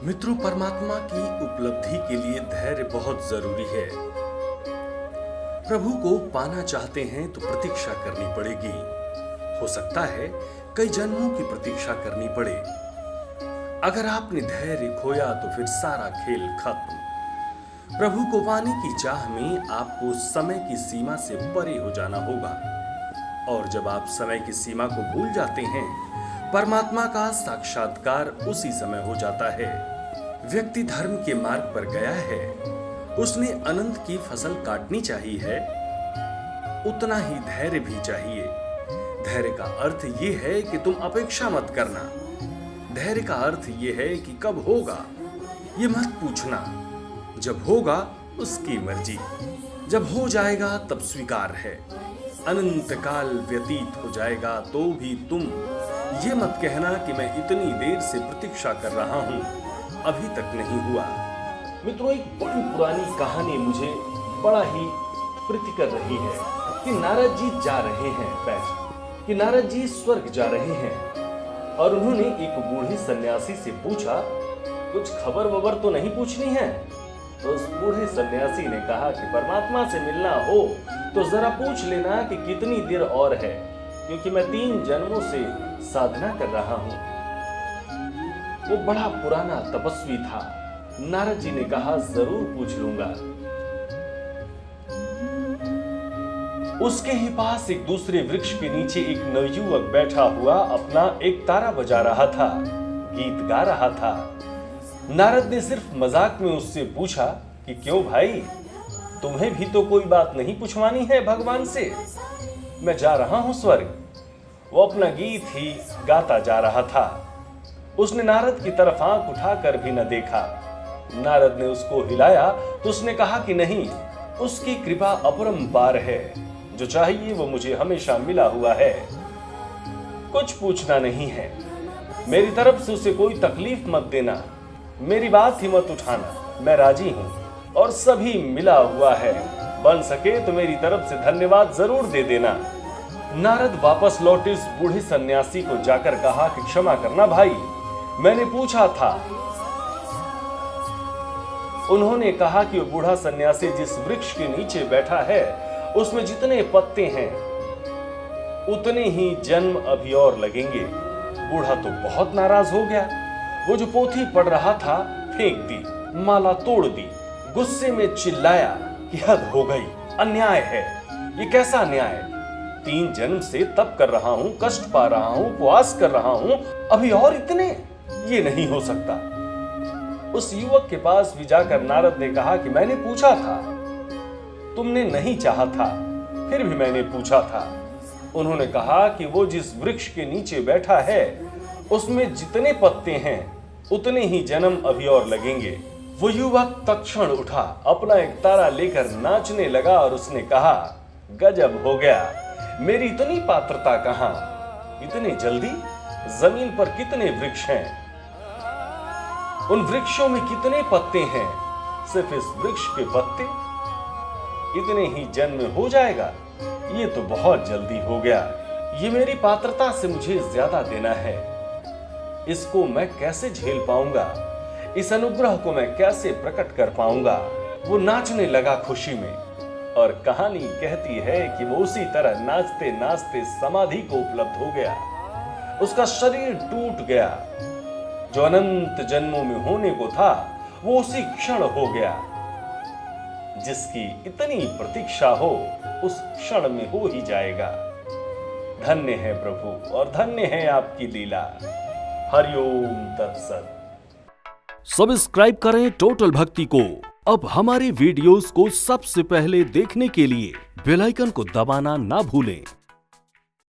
मित्रों, परमात्मा की उपलब्धि के लिए धैर्य बहुत जरूरी है। प्रभु को पाना चाहते हैं तो प्रतीक्षा करनी पड़ेगी। हो सकता है कई जन्मों की प्रतीक्षा करनी पड़े। अगर आपने धैर्य खोया तो फिर सारा खेल खत्म। प्रभु को पाने की चाह में आपको समय की सीमा से परे हो जाना होगा, और जब आप समय की सीमा को भूल जाते हैं, परमात्मा का साक्षात्कार उसी समय हो जाता है। व्यक्ति धर्म के मार्ग पर गया है, उसने अनंत की फसल काटनी चाहिए है, उतना ही धैर्य भी चाहिए। धैर्य का अर्थ यह है कि तुम अपेक्षा मत करना। धैर्य का अर्थ यह है कि कब होगा ये मत पूछना, जब होगा उसकी मर्जी, जब हो जाएगा तब स्वीकार है। अनंत काल व्यतीत हो जाएगा तो भी तुम ये मत कहना कि मैं इतनी देर से प्रतीक्षा कर रहा हूं, अभी तक नहीं हुआ। मित्रों, एक बड़ी पुरानी कहानी मुझे बड़ा ही प्रीति कर रही है कि नारद जी जा रहे हैं कि नारद जी स्वर्ग जा रहे हैं, और उन्होंने एक बूढ़े सन्यासी से पूछा, कुछ खबर वबर तो नहीं पूछनी है? तो उस बूढ़े सन्यासी ने कहा कि परमात्मा से मिलना हो तो जरा पूछ लेना कि कितनी देर और है, क्योंकि मैं 3 जन्मों से साधना कर रहा हूं। वो बड़ा पुराना तपस्वी था। नारद जी ने कहा, जरूर पूछ लूंगा। उसके ही पास एक दूसरे वृक्ष के नीचे एक नवयुवक बैठा हुआ अपना एक तारा बजा रहा था, गीत गा रहा था। नारद ने सिर्फ मजाक में उससे पूछा कि क्यों भाई, तुम्हें भी तो कोई बात नहीं पूछवानी है भगवान से? मैं जा रहा हूं स्वर्ग। वो अपना गीत ही गाता जा रहा था। उसने नारद की तरफ आंख उठाकर भी न देखा। नारद ने उसको हिलाया तो उसने कहा कि नहीं, उसकी कृपा अपरंपार है, जो चाहिए वो मुझे हमेशा मिला हुआ है, कुछ पूछना नहीं है। मेरी तरफ से उसे कोई तकलीफ मत देना, मेरी बात ही मत उठाना, मैं राजी हूं और सभी मिला हुआ है। बन सके तो मेरी तरफ से धन्यवाद जरूर दे देना। नारद वापस लौटे उस बूढ़े सन्यासी को जाकर कहा कि क्षमा करना भाई, मैंने पूछा था। उन्होंने कहा कि वो बूढ़ा सन्यासी जिस वृक्ष के नीचे बैठा है उसमें जितने पत्ते हैं उतने ही जन्म अभी और लगेंगे। बूढ़ा तो बहुत नाराज हो गया। वो जो पोथी पढ़ रहा था फेंक दी, माला तोड़ दी, गुस्से में चिल्लाया कि हद हो गई, अन्याय है, ये कैसा अन्याय? 3 जन्म से तप कर रहा हूं, कष्ट पा रहा हूं, उपवास कर रहा हूं, अभी और इतने? ये नहीं हो सकता। उस युवक के पास भी जाकर नारद ने कहा कि मैंने पूछा था, तुमने नहीं चाहा था, फिर भी मैंने पूछा था। उन्होंने कहा कि वो जिस वृक्ष के नीचे बैठा है उसमें जितने पत्ते हैं उतने ही जन्म अभी और लगेंगे। वो युवक तत्क्षण उठा, अपना एक तारा लेकर नाचने लगा और उसने कहा, गजब हो गया, मेरी इतनी पात्रता कहां? इतने जल्दी? जमीन पर कितने वृक्ष हैं, उन वृक्षों में कितने पत्ते हैं? सिर्फ इस वृक्ष के पत्ते, इतने ही जन्म हो जाएगा? ये तो बहुत जल्दी हो गया। ये मेरी पात्रता से मुझे ज्यादा देना है, इसको मैं कैसे झेल पाऊंगा? इस अनुग्रह को मैं कैसे प्रकट कर पाऊंगा? वो नाचने लगा खुशी में, और कहानी कहती है कि वो उसी तरह नाचते नाचते समाधि को उपलब्ध हो गया। उसका शरीर टूट गया, जो अनंत जन्मों में होने को था वो उसी क्षण हो गया। जिसकी इतनी प्रतीक्षा हो उस क्षण में हो ही जाएगा। धन्य है प्रभु और धन्य है आपकी लीला। हरिओम तत्सत। सब्सक्राइब करें टोटल भक्ति को। अब हमारे वीडियोस को सबसे पहले देखने के लिए बेल आइकन को दबाना ना भूलें।